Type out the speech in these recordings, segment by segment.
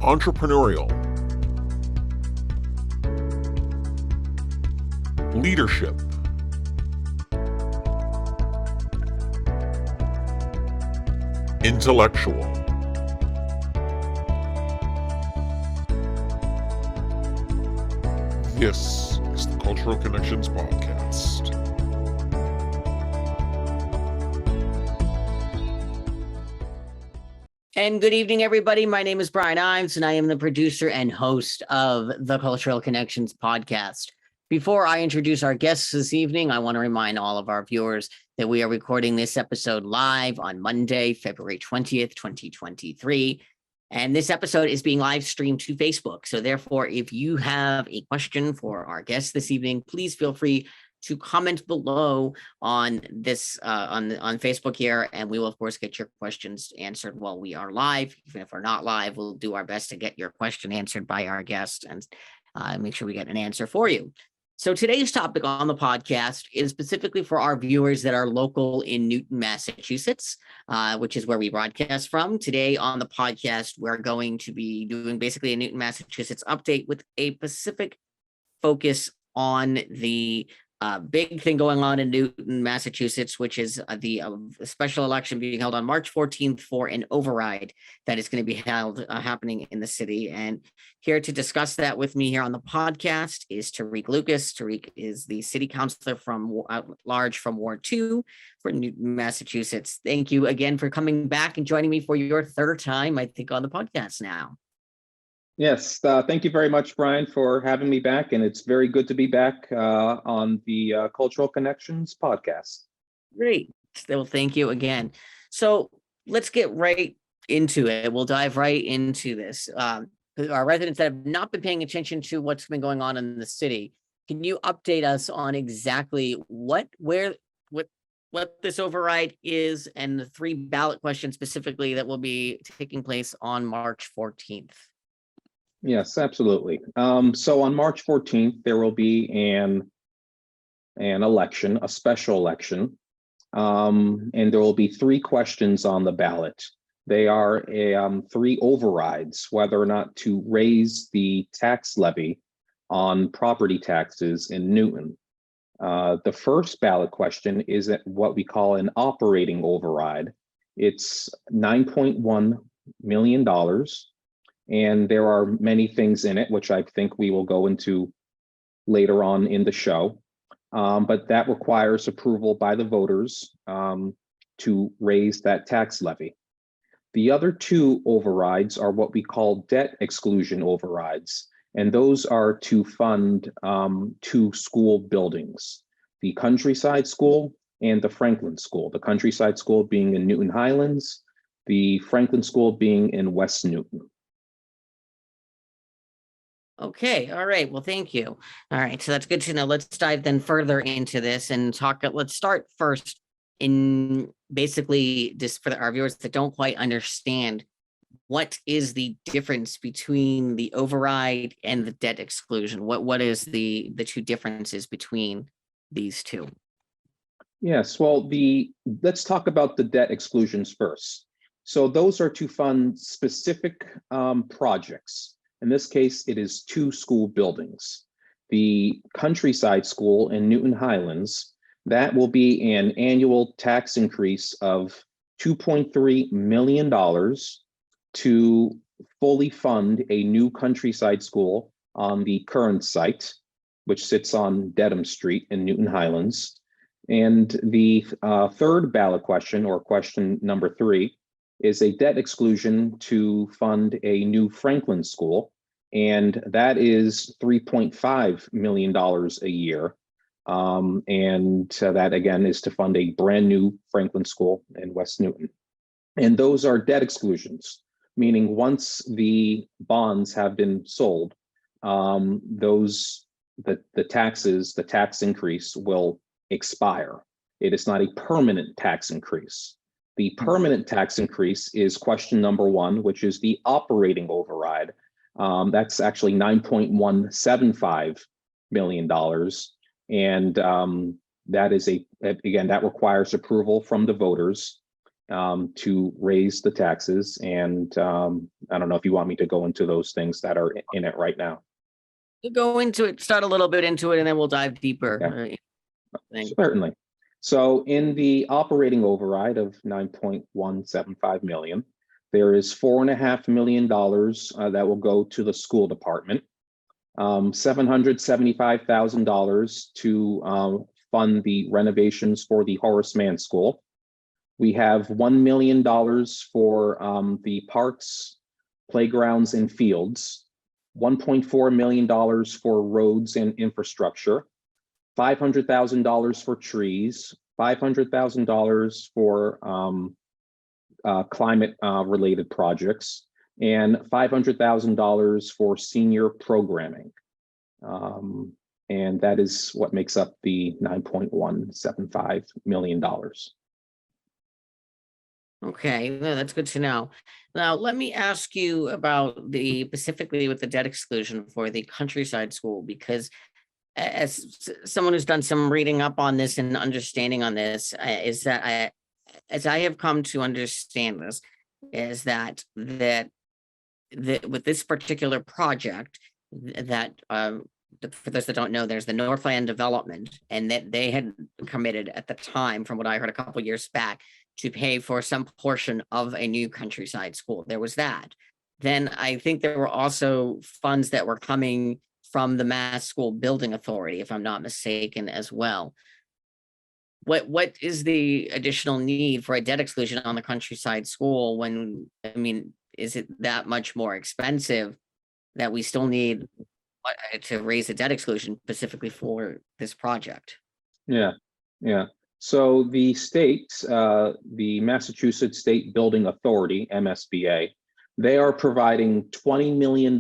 entrepreneurial, leadership, intellectual. This is the Cultural Connections Podcast. And good evening, everybody. My name is Brian Ives, and I am the producer and host of the Cultural Connections Podcast. Before I introduce our guests this evening, I want to remind all of our viewers that we are recording this episode live on Monday, February 20th, 2023. And this episode is being live streamed to Facebook. So therefore, if you have a question for our guests this evening, please feel free to comment below on this on Facebook here, and we will of course get your questions answered while we are live. Even if we're not live, we'll do our best to get your question answered by our guest and make sure we get an answer for you. So today's topic on the podcast is specifically for our viewers that are local in Newton, Massachusetts, which is where we broadcast from. Today on the podcast, we're going to be doing basically a Newton, Massachusetts update with a specific focus on the big thing going on in Newton, Massachusetts, which is the special election being held on March 14th for an override that is going to be held happening in the city. And here to discuss that with me here on the podcast is Tarik Lucas. Tarik is the city councilor from large from Ward 2 for Newton, Massachusetts. Thank you again for coming back and joining me for your third time, I think, on the podcast now. Yes, thank you very much, Brian, for having me back. And it's very good to be back on the Cultural Connections podcast. Great. Well, thank you again. So let's get right into it. We'll dive right into this. Our residents that have not been paying attention to what's been going on in the city, can you update us on exactly what this override is and the 3 ballot questions specifically that will be taking place on March 14th? Yes, absolutely. So on March 14th, there will be an election, a special election, and there will be 3 questions on the ballot. They are 3 overrides, whether or not to raise the tax levy on property taxes in Newton. The first ballot question is what we call an operating override. It's $9.1 million. And there are many things in it, which I think we will go into later on in the show. But that requires approval by the voters to raise that tax levy. The other 2 overrides are what we call debt exclusion overrides. And those are to fund 2 school buildings, the Countryside School and the Franklin School. The Countryside School being in Newton Highlands, the Franklin School being in West Newton. Okay. All right. Well, thank you. All right. So that's good to know. Let's dive then further into this and talk. Let's start first in basically just for our viewers that don't quite understand what is the difference between the override and the debt exclusion. What is the 2 differences between these 2? Yes. Well, let's talk about the debt exclusions first. So those are to fund specific projects. In this case, it is 2 school buildings. The Countryside School in Newton Highlands, that will be an annual tax increase of $2.3 million to fully fund a new Countryside School on the current site, which sits on Dedham Street in Newton Highlands. And the third ballot question, or question number 3, is a debt exclusion to fund a new Franklin School, and that is $3.5 million a year. And that again is to fund a brand new Franklin School in West Newton. And those are debt exclusions, meaning once the bonds have been sold, the tax increase will expire. It is not a permanent tax increase. The permanent tax increase is question number 1, which is the operating override. That's actually $9.175 million. And that is again, that requires approval from the voters. to raise the taxes. And I don't know if you want me to go into those things that are in it right now. Go into it, start a little bit into it, and then we'll dive deeper. Okay. Certainly. So in the operating override of 9.175 million, there is $4.5 million that will go to the school department, $775,000 to fund the renovations for the Horace Mann School. We have $1 million for the parks, playgrounds, and fields, $1.4 million for roads and infrastructure, $500,000 for trees, $500,000 for climate related projects, and $500,000 for senior programming. And that is what makes up the $9.175 million. Okay, well, that's good to know. Now, let me ask you about specifically with the debt exclusion for the countryside school, because as someone who's done some reading up on this and understanding on this, is that as I have come to understand this, is that with this particular project, that for those that don't know, there's the Northland development, and that they had committed at the time, from what I heard a couple years back, to pay for some portion of a new countryside school. There was that. Then I think there were also funds that were coming from the Mass School Building Authority, if I'm not mistaken, as well. What is the additional need for a debt exclusion on the countryside school when, I mean, is it that much more expensive that we still need to raise the debt exclusion specifically for this project? Yeah. So the state, the Massachusetts State Building Authority, MSBA, they are providing $20 million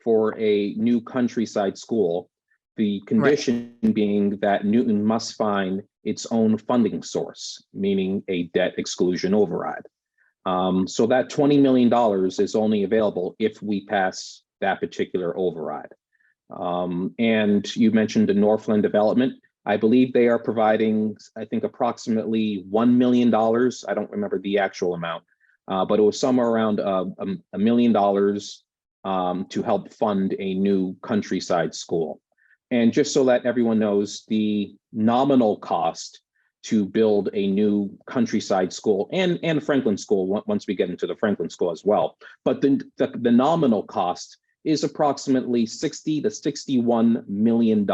for a new countryside school. The condition being that Newton must find its own funding source, meaning a debt exclusion override. So that $20 million is only available if we pass that particular override. And you mentioned the Northland development. I believe they are providing, I think, approximately $1 million. I don't remember the actual amount, but it was somewhere around $1 million to help fund a new countryside school. And just so that everyone knows, the nominal cost to build a new countryside school and Franklin School, once we get into the Franklin School as well, but the nominal cost is approximately $60 to $61 million.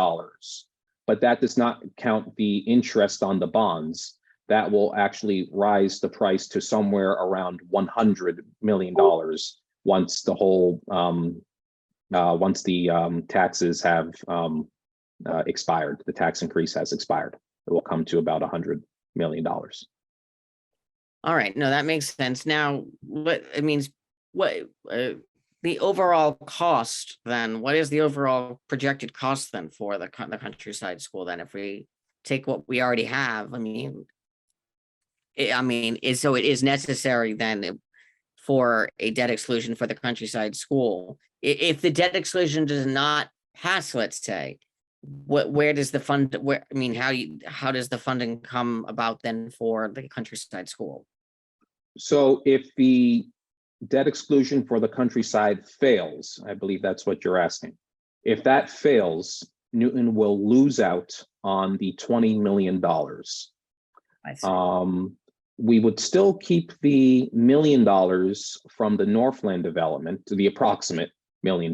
But that does not count the interest on the bonds. That will actually rise the price to somewhere around $100 million once the whole once the taxes have expired, the tax increase has expired. It will come to about $100 million. All right, no, that makes sense. Now, what it means, the overall cost then, what is the overall projected cost then for the countryside school then, if we take what we already have? So it is necessary then for a debt exclusion for the countryside school. If the debt exclusion does not pass, let's say, where does the fund, how does the funding come about then for the countryside school? So if the debt exclusion for the countryside fails, I believe that's what you're asking. If that fails, Newton will lose out on the $20 million. I see. We would still keep the $1 million from the Northland development, to the approximate $1 million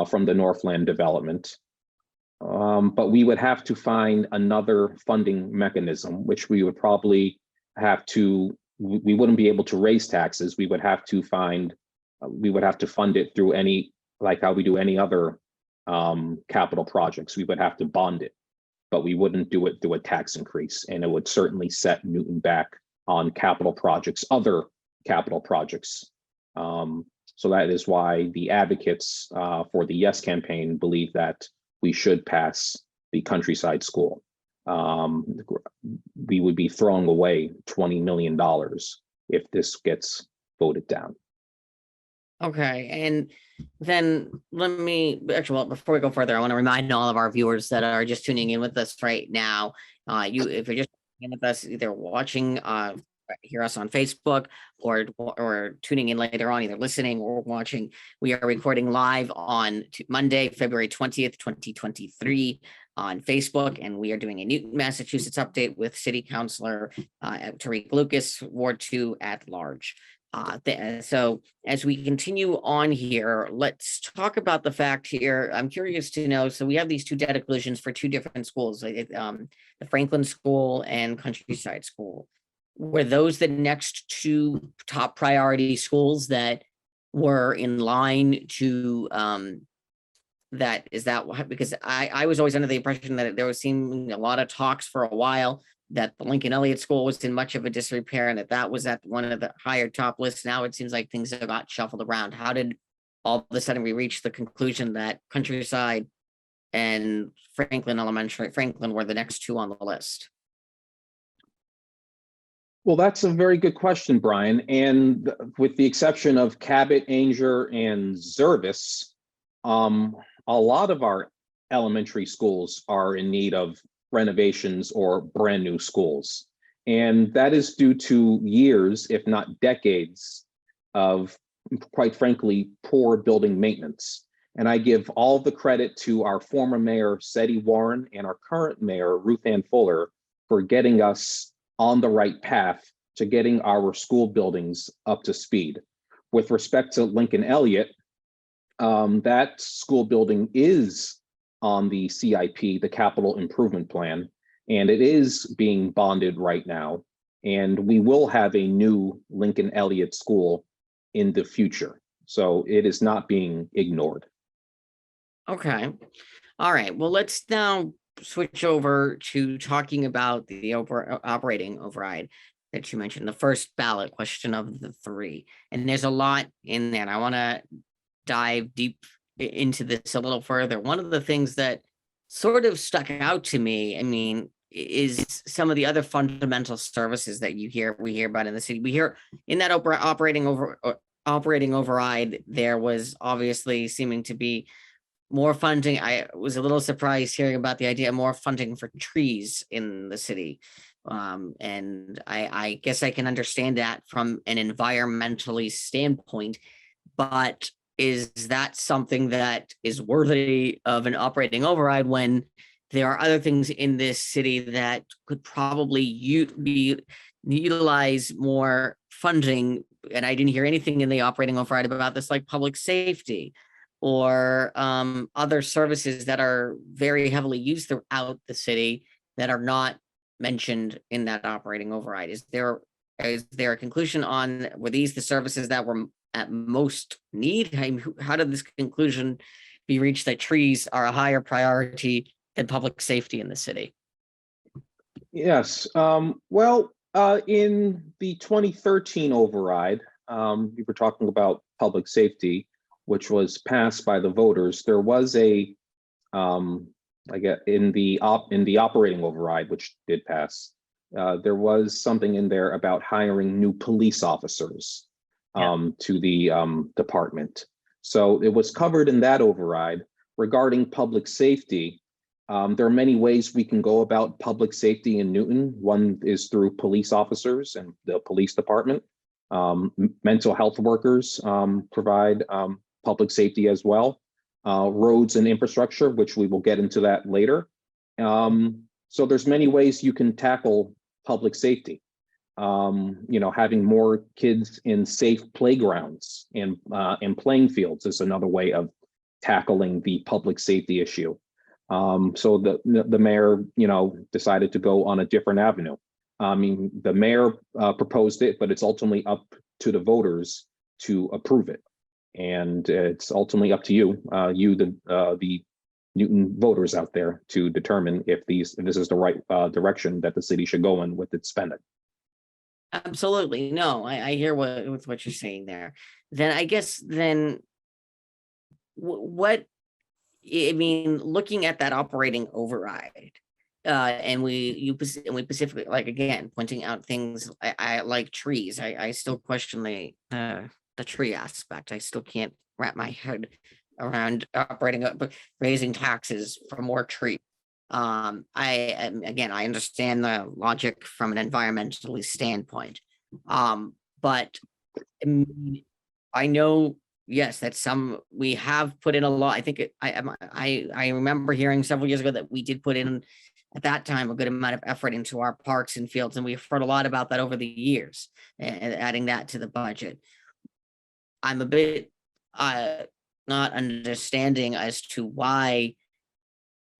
from the Northland development. But we would have to find another funding mechanism, which we would probably have to, we wouldn't be able to raise taxes. We would have to fund it through any, like how we do any other capital projects. We would have to bond it, but we wouldn't do it through a tax increase. And it would certainly set Newton back on capital projects, other capital projects. So that is why the advocates for the Yes campaign believe that we should pass the countryside school. We would be throwing away $20 million if this gets voted down. Okay, and then let me actually, well, before we go further, I want to remind all of our viewers that are just tuning in with us right now. If you're just tuning in with us, either watching hear us on Facebook or tuning in later on, either listening or watching, we are recording live on Monday, February 20th, 2023 on Facebook, and we are doing a Newton, Massachusetts update with City Councilor Tarik Lucas, Ward 2 at large. So as we continue on here, let's talk about the fact here. I'm curious to know, so we have these two data collisions for two different schools, the Franklin School and Countryside School. Were those the next two top priority schools that were in line to because I was always under the impression that there was seeming a lot of talks for a while that the Lincoln Elliott School was in much of a disrepair and that was at one of the higher top lists. Now it seems like things have got shuffled around. How did all of a sudden we reach the conclusion that Countryside and Franklin were the next two on the list? Well, that's a very good question, Brian. And with the exception of Cabot, Ainger, and Zervis, a lot of our elementary schools are in need of renovations or brand new schools. And that is due to years, if not decades, of, quite frankly, poor building maintenance. And I give all the credit to our former mayor, Seti Warren, and our current mayor, Ruth Ann Fuller, for getting us on the right path to getting our school buildings up to speed. With respect to Lincoln Elliott, that school building is on the CIP, the Capital Improvement Plan, and it is being bonded right now. And we will have a new Lincoln Elliott School in the future. So it is not being ignored. Okay. All right. Well, let's now switch over to talking about the operating override that you mentioned, the first ballot question of the three. And there's a lot in there. And I want to dive deep into this a little further. One of the things that sort of stuck out to me, I mean, is some of the other fundamental services that we hear about in the city. We hear in that operating override, there was obviously seeming to be more funding. I was a little surprised hearing about the idea of more funding for trees in the city. And I guess I can understand that from an environmentally standpoint, but is that something that is worthy of an operating override when there are other things in this city that could probably utilize more funding? And I didn't hear anything in the operating override about this, like public safety or other services that are very heavily used throughout the city that are not mentioned in that operating override. Is there a conclusion on, were these the services that were at most need? How did this conclusion be reached that trees are a higher priority than public safety in the city? Yes. Well, in the 2013 override, we were talking about public safety, which was passed by the voters. There was a, I guess, in the operating override, which did pass, there was something in there about hiring new police officers to the department. So it was covered in that override. Regarding public safety, there are many ways we can go about public safety in Newton. One is through police officers and the police department. Mental health workers provide public safety as well. Roads and infrastructure, which we will get into that later. So there's many ways you can tackle public safety. Having more kids in safe playgrounds and playing fields is another way of tackling the public safety issue. So the mayor, decided to go on a different avenue. I mean, the mayor proposed it, but it's ultimately up to the voters to approve it. And it's ultimately up to you, the Newton voters out there, to determine if this is the right direction that the city should go in with its spending. Absolutely. No, I hear what you're saying there. Then I guess what I mean, looking at that operating override, and we specifically, like, again, pointing out things, I like trees. I still question the tree aspect. I still can't wrap my head around raising taxes for more trees. I understand the logic from an environmentally standpoint, But I mean, I know, yes, that we have put in a lot. I think I remember hearing several years ago that we did put in at that time a good amount of effort into our parks and fields, and we've heard a lot about that over the years, and adding that to the budget. I'm a bit not understanding as to why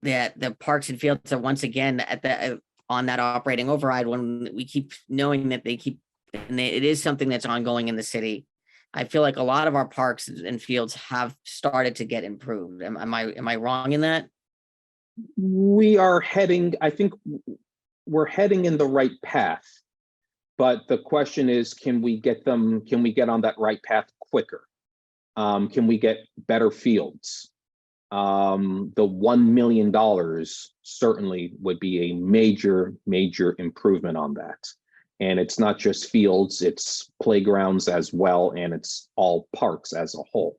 that the parks and fields are once again at the on that operating override when we keep knowing that it is something that's ongoing in the city. I feel like a lot of our parks and fields have started to get improved. Am I wrong in that? I think we're heading in the right path. But the question is, can we get on that right path quicker? Can we get better fields? The $1 million certainly would be a major improvement on that. And it's not just fields, it's playgrounds as well, and it's all parks as a whole.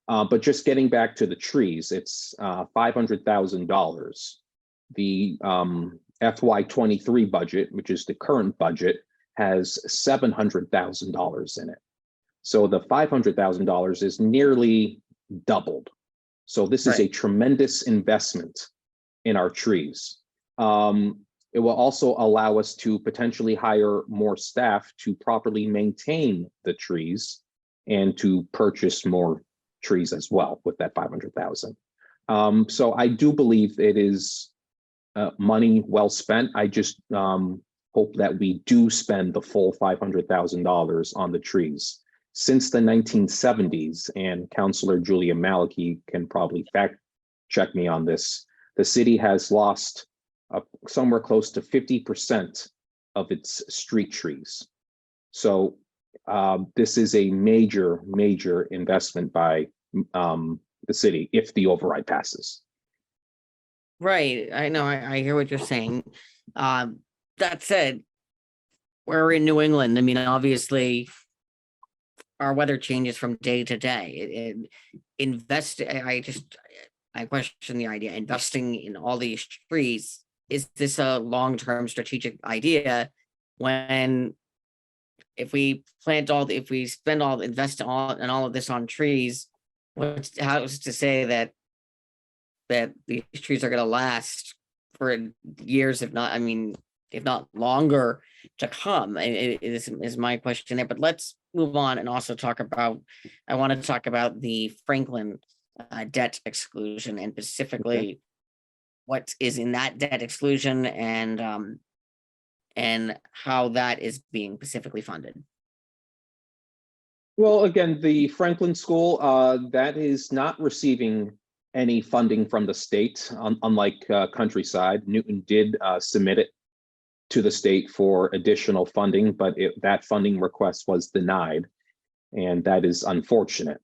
But just getting back to the trees, it's $500,000. The FY23 budget, which is the current budget, has $700,000 in it. So the $500,000 is nearly doubled. So this is a tremendous investment in our trees. It will also allow us to potentially hire more staff to properly maintain the trees and to purchase more trees as well with that $500,000. So I do believe it is money well spent. I just hope that we do spend the full $500,000 on the trees. Since the 1970s, and Councilor Julia Maliki can probably fact check me on this, the city has lost somewhere close to 50% of its street trees. So this is a major investment by the city if the override passes. Right. I know. I hear what you're saying. That said, we're in New England. I mean, obviously, our weather changes from day to day. I question the idea investing in all these trees. Is this a long-term strategic idea when if we invest all of this on trees, how's to say that these trees are going to last for years, if not longer to come? It is my question there. But let's move on and also I want to talk about the Franklin debt exclusion, and specifically what is in that debt exclusion and how that is being specifically funded. Well, again, the Franklin School, that is not receiving any funding from the state, unlike Countryside. Newton did submit it to the state for additional funding, but that funding request was denied, and that is unfortunate.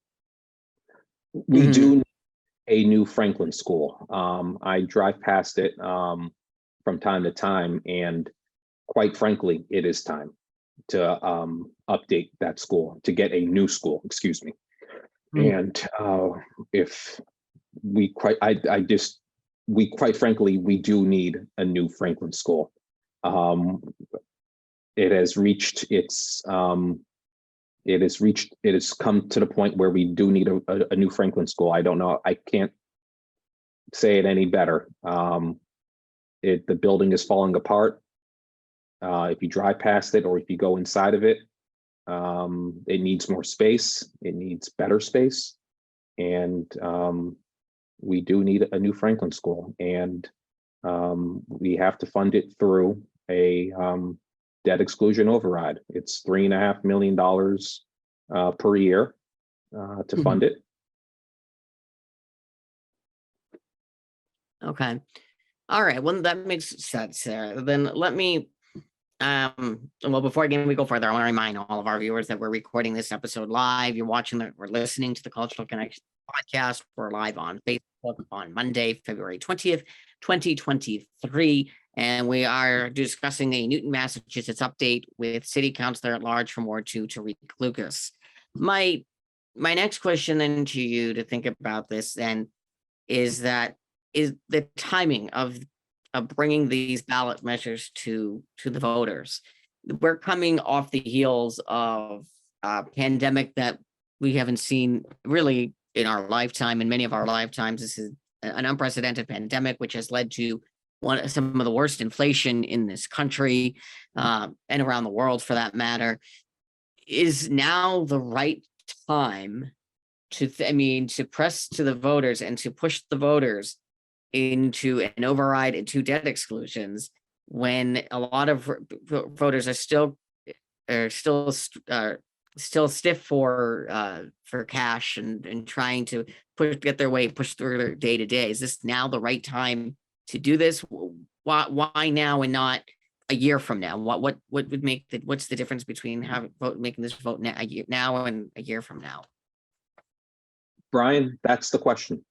We do need a new Franklin School. I drive past it from time to time, and quite frankly, it is time to update that school, to get a new school, excuse me. And if we quite frankly, we do need a new Franklin School. It has come to the point where we do need a new Franklin School. I don't know, I can't say it any better. The building is falling apart. If you drive past it or if you go inside of it, it needs more space. It needs better space. And we do need a new Franklin School. And we have to fund it through a debt exclusion override. It's $3.5 million per year to fund it. Okay. All right. Well, that makes sense there. Then let me well, before again we go further, I want to remind all of our viewers that we're recording this episode live. You're we're listening to the Cultural Connection podcast. We're live on Facebook on Monday, February 20th, 2023. And we are discussing a Newton, Massachusetts update with City Councilor at Large from Ward 2, Tarik Lucas. My next question then to you to think about this then is the timing of bringing these ballot measures to the voters. we're coming off the heels of a pandemic that we haven't seen really in our lifetime, in many of our lifetimes. This is an unprecedented pandemic, which has led to some of the worst inflation in this country, and around the world for that matter. Is now the right time to, to press to the voters and to push the voters into an override and to debt exclusions when a lot of voters are still stiff for cash and trying to get their way, push through their day to day? Is this now the right time to do this? Why now and not a year from now? What would make what's the difference between making this vote now and a year from now? Brian, that's the question.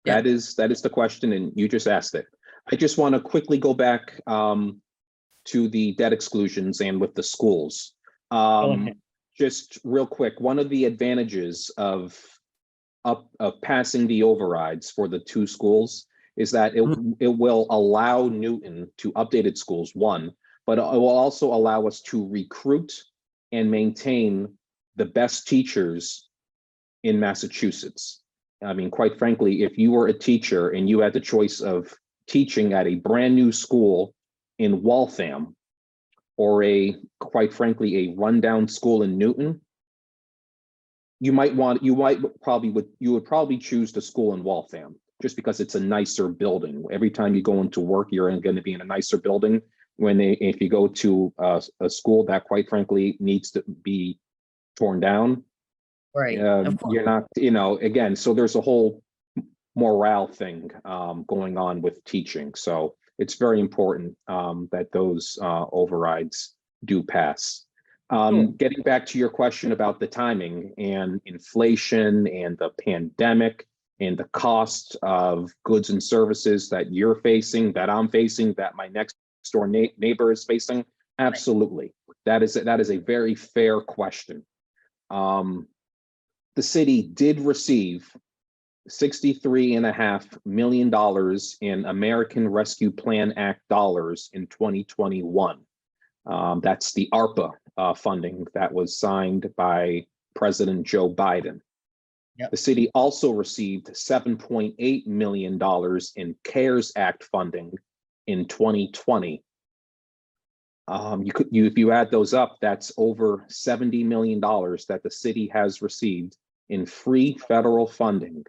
Yeah. That is the question, and you just asked it. I just want to quickly go back to the debt exclusions and with the schools. Just real quick, one of the advantages of passing the overrides for the two schools is that it will allow Newton to update its schools, one, but it will also allow us to recruit and maintain the best teachers in Massachusetts. I mean, quite frankly, if you were a teacher and you had the choice of teaching at a brand new school in Waltham or quite frankly, a rundown school in Newton, you would probably choose the school in Waltham just because it's a nicer building. Every time you go into work, you're going to be in a nicer building. If you go to a school that quite frankly needs to be torn down, right? You're not, again, so there's a whole morale thing going on with teaching. So it's very important that those overrides do pass. Getting back to your question about the timing and inflation and the pandemic and the cost of goods and services that you're facing, that I'm facing, that my next door neighbor is facing, absolutely. That is a very fair question. The city did receive $63.5 million in American Rescue Plan Act dollars in 2021. That's the ARPA funding that was signed by President Joe Biden. Yep. The city also received $7.8 million in CARES Act funding in 2020. If you add those up, that's over $70 million that the city has received in free federal funding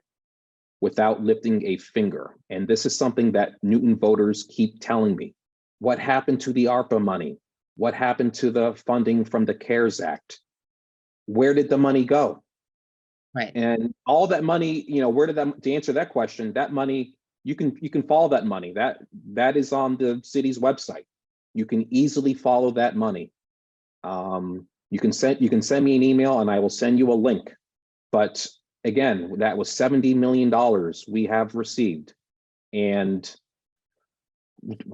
without lifting a finger. And this is something that Newton voters keep telling me. What happened to the ARPA money? What happened to the funding from the CARES Act? Where did the money go? Right. And all that money, where did that, to answer that question, that money, you can follow that money. That is on the city's website. You can easily follow that money. You can send me an email and I will send you a link. But again, that was $70 million we have received. And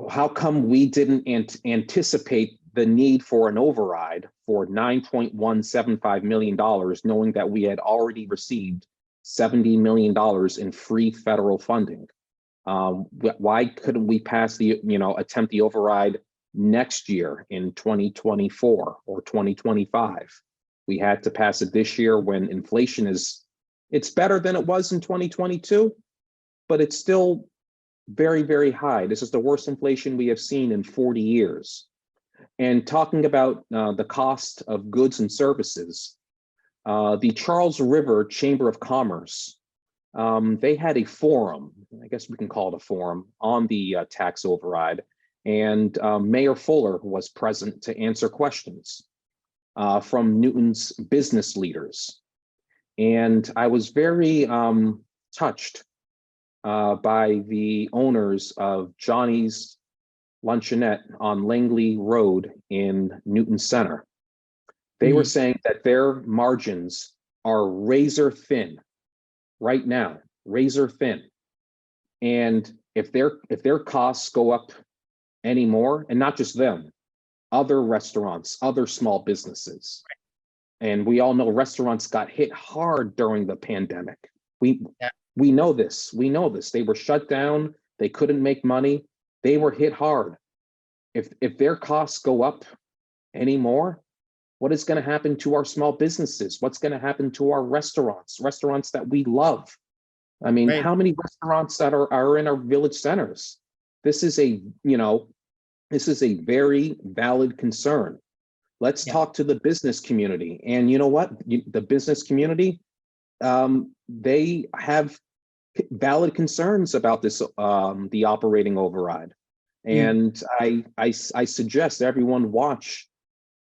how come we didn't anticipate the need for an override for $9.175 million, knowing that we had already received $70 million in free federal funding? Why couldn't we pass attempt the override next year in 2024 or 2025? We had to pass it this year when inflation it's better than it was in 2022, but it's still very, very high. This is the worst inflation we have seen in 40 years. And talking about the cost of goods and services, the Charles River Chamber of Commerce, they had a forum, I guess we can call it a forum, on the tax override. And Mayor Fuller was present to answer questions from Newton's business leaders. And I was very touched by the owners of Johnny's Luncheonette on Langley Road in Newton Center. They were saying that their margins are razor thin right now, razor thin. And if their costs go up anymore, and not just them, other restaurants, other small businesses. And we all know restaurants got hit hard during the pandemic. We know this. We know this. They were shut down. They couldn't make money. They were hit hard. If their costs go up anymore? What is going to happen to our small businesses? What's going to happen to our restaurants that we love? I mean, Right. how many restaurants that are in our village centers? This is a, this is a very valid concern. Let's Yeah. talk to the business community. And you know what? The business community, they have valid concerns about this, the operating override. And I suggest everyone watch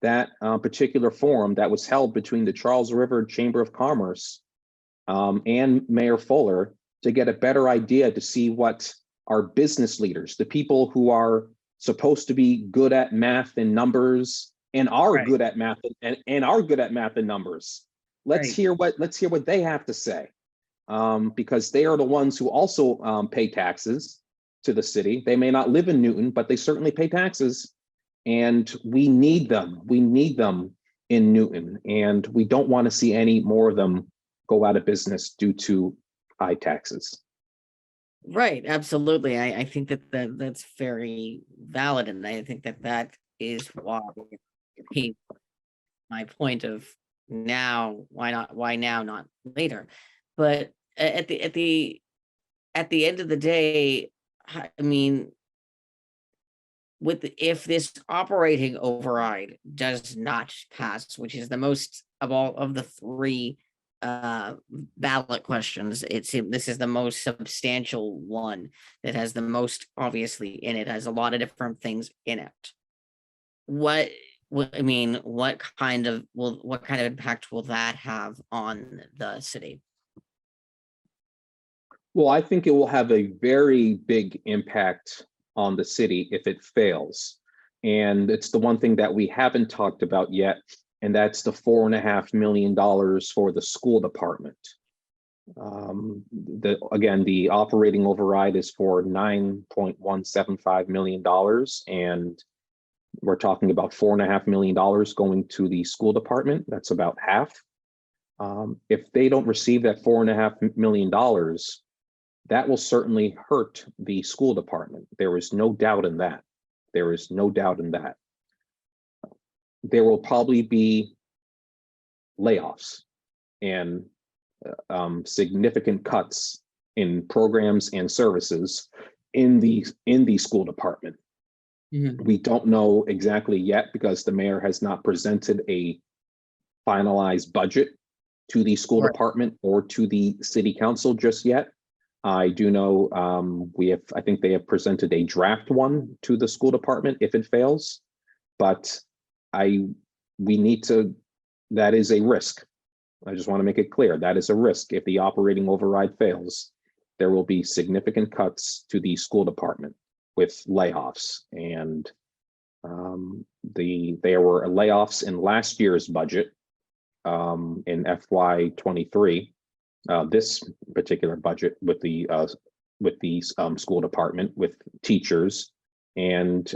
that particular forum that was held between the Charles River Chamber of Commerce and Mayor Fuller to get a better idea to see what our business leaders, the people who are supposed to be good at math and numbers and are Right. good at math and are good at math and numbers. Let's Right. hear what they have to say, because they are the ones who also pay taxes to the city. They may not live in Newton, but they certainly pay taxes, and we need them. We need them in Newton, and we don't want to see any more of them go out of business due to high taxes. Right, absolutely. I think that's very valid, and I think that is why repeat my point of now, why now, not later. But at the end of the day, I mean, if this operating override does not pass, which is the most of all of the three ballot questions, it seems this is the most substantial one that has the most obviously in it, has a lot of different things in it. What I mean, what kind of impact will that have on the city? Well, I think it will have a very big impact on the city if it fails. And it's the one thing that we haven't talked about yet, and that's the $4.5 million for the school department. Again, the operating override is for $9.175 million, and we're talking about $4.5 million going to the school department. That's about half. If they don't receive that $4.5 million, that will certainly hurt the school department. There is no doubt in that. There is no doubt in that. There will probably be layoffs and significant cuts in programs and services in the school department. We don't know exactly yet because the mayor has not presented a finalized budget to the school Right. department or to the city council just yet. I do know I think they have presented a draft one to the school department if it fails, but we need to, that is a risk. I just want to make it clear that is a risk. If the operating override fails, there will be significant cuts to the school department with layoffs. And there were layoffs in last year's budget in FY23. This particular budget with the school department, with teachers, and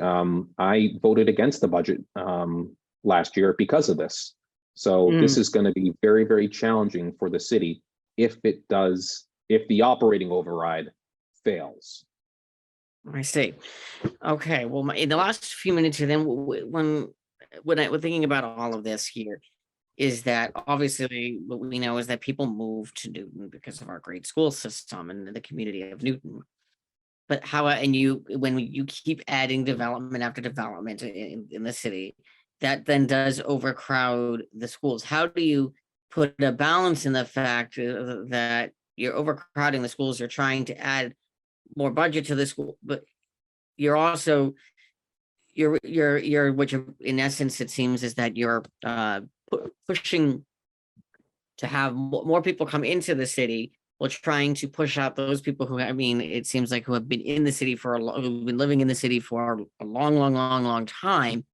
I voted against the budget last year because of this. So this is going to be very, very challenging for the city if the operating override fails. I see. Okay. Well, in the last few minutes here, then when we're thinking about all of this here, is that obviously what we know is that people move to Newton because of our great school system and the community of Newton. But when you keep adding development after development in the city, that then does overcrowd the schools. How do you put a balance in the fact that you're overcrowding the schools, you're trying to add more budget to the school, but you're also which in essence it seems is that you're pushing to have more people come into the city while trying to push out those people who, I mean, it seems like who have been in the city who've been living in the city for a long time.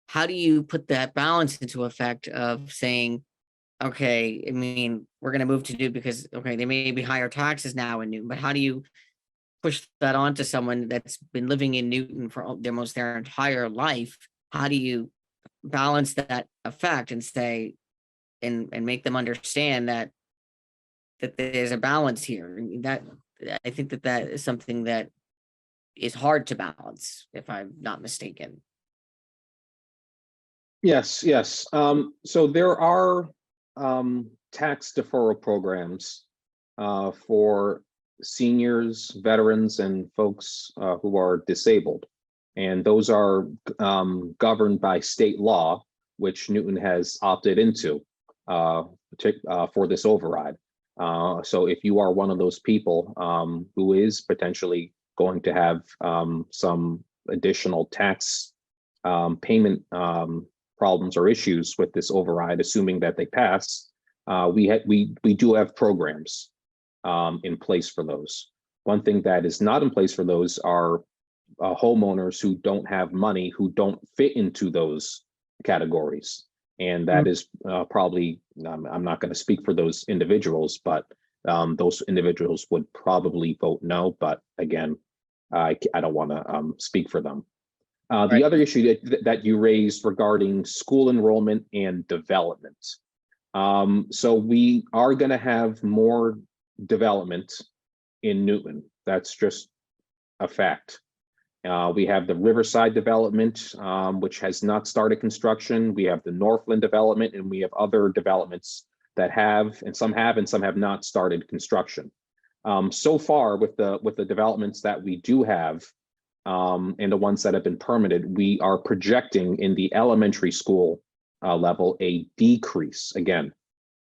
How do you put that balance into effect of saying, okay, I mean, we're going to move to Newton because, okay, there may be higher taxes now in Newton, but how do you push that on to someone that's been living in Newton for their entire life? How do you balance that effect and say, and make them understand that there's a balance here? That I think that is something that is hard to balance, if I'm not mistaken. Yes, yes. So there are tax deferral programs for seniors, veterans, and folks who are disabled. And those are governed by state law, which Newton has opted into for this override. So if you are one of those people who is potentially going to have some additional tax payment problems or issues with this override, assuming that they pass, we do have programs in place for those. One thing that is not in place for those are homeowners who don't have money, who don't fit into those categories. And that is probably, I'm not going to speak for those individuals, but those individuals would probably vote no. But again, I don't want to speak for them. The other issue that you raised regarding school enrollment and development. So we are going to have more development in Newton. That's just a fact. We have the Riverside development, which has not started construction. We have the Northland development, and we have other developments that have, and some have not started construction. So far, with the developments that we do have, and the ones that have been permitted, we are projecting in the elementary school level a decrease. Again,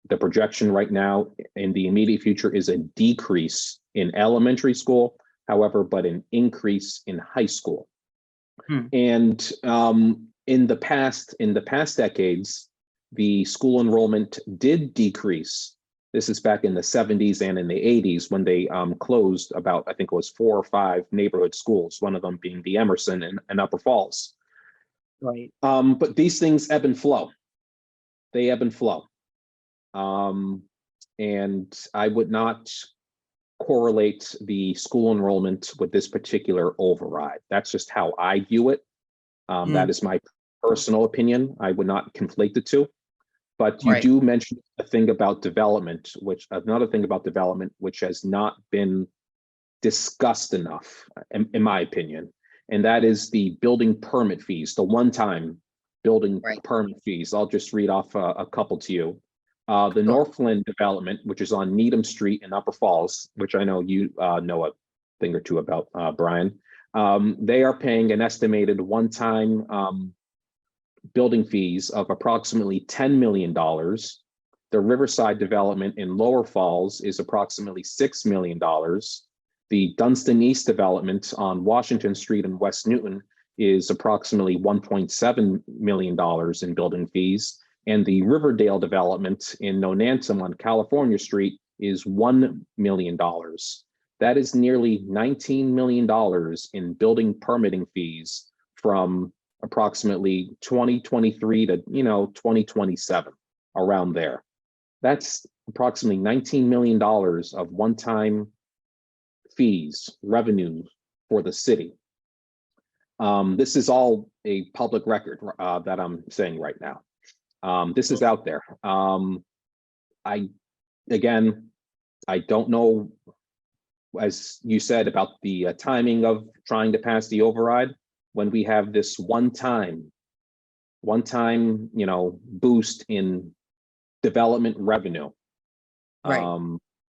the projection right now in the immediate future is a decrease in elementary school, however, but an increase in high school. And in the past decades, the school enrollment did decrease. This is back in the 70s and in the 80s when they closed about, I think it was 4 or 5 neighborhood schools, one of them being the Emerson and Upper Falls. Right. But these things ebb and flow. They ebb and flow. And I would not correlate the school enrollment with this particular override. That's just how I view it. That is my personal opinion. I would not conflate the two. But you do mention another thing about development, which has not been discussed enough, in my opinion, and that is the building permit fees, the one-time building permit fees. I'll just read off a couple to you. The Northland development, which is on Needham Street in Upper Falls, which I know you know a thing or two about, Brian. They are paying an estimated one-time building fees of approximately $10 million. The Riverside development in Lower Falls is approximately $6 million. The Dunstan East development on Washington Street in West Newton is approximately $1.7 million in building fees. And the Riverdale development in Nonantum on California Street is $1 million. That is nearly $19 million in building permitting fees from approximately 2023 to 2027, around there. That's approximately $19 million of one-time fees, revenue for the city. This is all a public record that I'm saying right now. This is out there. I don't know, as you said, about the timing of trying to pass the override when we have this one-time, boost in development revenue.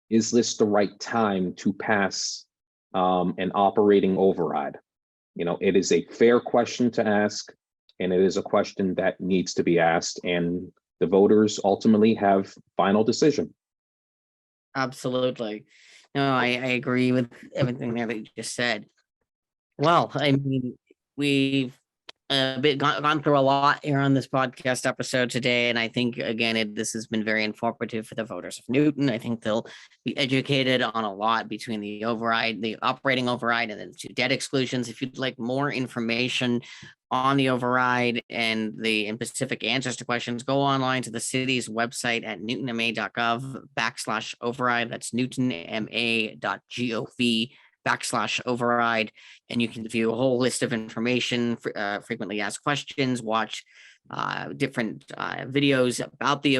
Is this the right time to pass an operating override? It is a fair question to ask, and it is a question that needs to be asked, and the voters ultimately have final decision. Absolutely. No, I agree with everything there that you just said. Well, I mean, we've gone through a lot here on this podcast episode today, and I think again this has been very informative for the voters of Newton. I think they'll be educated on a lot between the override, the operating override, and then the 2 debt exclusions. If you'd like more information on the override and the specific answers to questions, go online to the city's website at newtonma.gov/override. That's newtonma.gov/override, and you can view a whole list of information, frequently asked questions, watch different videos about the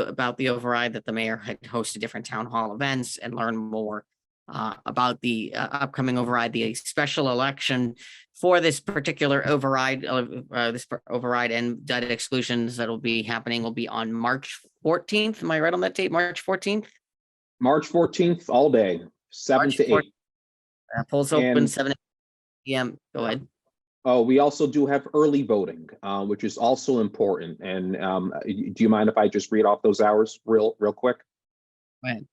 override that the mayor had hosted different town hall events, and learn more about the upcoming override. The special election for this particular override, override and debt exclusions that will be happening will be on March 14th. Am I right on that date? March 14th? March 14th, all day, 7 March to 8. Polls open And- 7 p.m. Go ahead. Oh, we also do have early voting, which is also important. And do you mind if I just read off those hours real quick? Go ahead.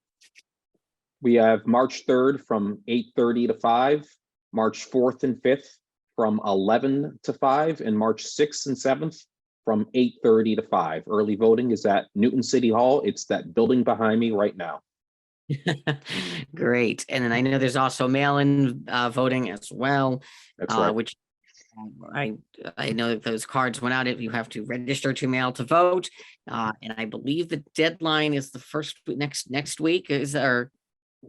We have March 3rd from 8:30 to 5, March 4th and 5th from 11 to 5, and March 6th and 7th from 8:30 to 5. Early voting is at Newton City Hall. It's that building behind me right now. Great. And then I know there's also mail-in voting as well, That's right. which I know that those cards went out. If you have to register to mail to vote, and I believe the deadline is the first next week. Is there?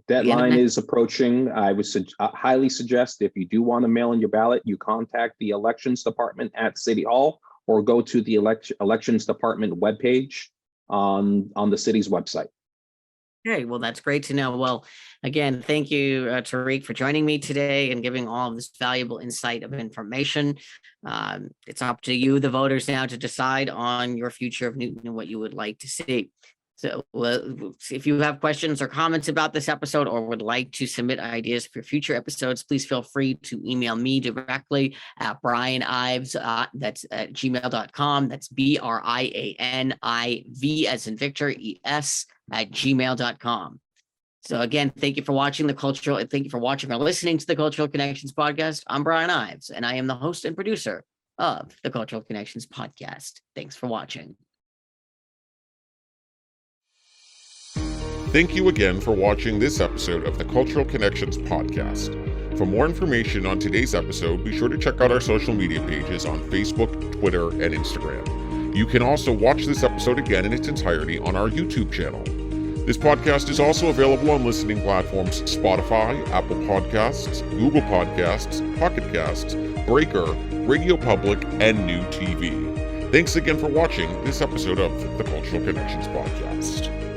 Deadline is approaching. I would highly suggest if you do want to mail in your ballot, you contact the elections department at City Hall or go to the elections department webpage on the city's website. Okay, well, that's great to know. Well, again, thank you, Tarik, for joining me today and giving all of this valuable insight of information. It's up to you, the voters, now to decide on your future of Newton and what you would like to see. So if you have questions or comments about this episode or would like to submit ideas for future episodes, please feel free to email me directly at brianives, that's at gmail.com. That's BRIANIV as in Victor, ES at gmail.com. So again, thank you for watching thank you for watching or listening to the Cultural Connections podcast. I'm Brian Ives, and I am the host and producer of the Cultural Connections podcast. Thanks for watching. Thank you again for watching this episode of the Cultural Connections podcast. For more information on today's episode, be sure to check out our social media pages on Facebook, Twitter, and Instagram. You can also watch this episode again in its entirety on our YouTube channel. This podcast is also available on listening platforms Spotify, Apple Podcasts, Google Podcasts, Pocket Casts, Breaker, Radio Public, and New TV. Thanks again for watching this episode of the Cultural Connections podcast.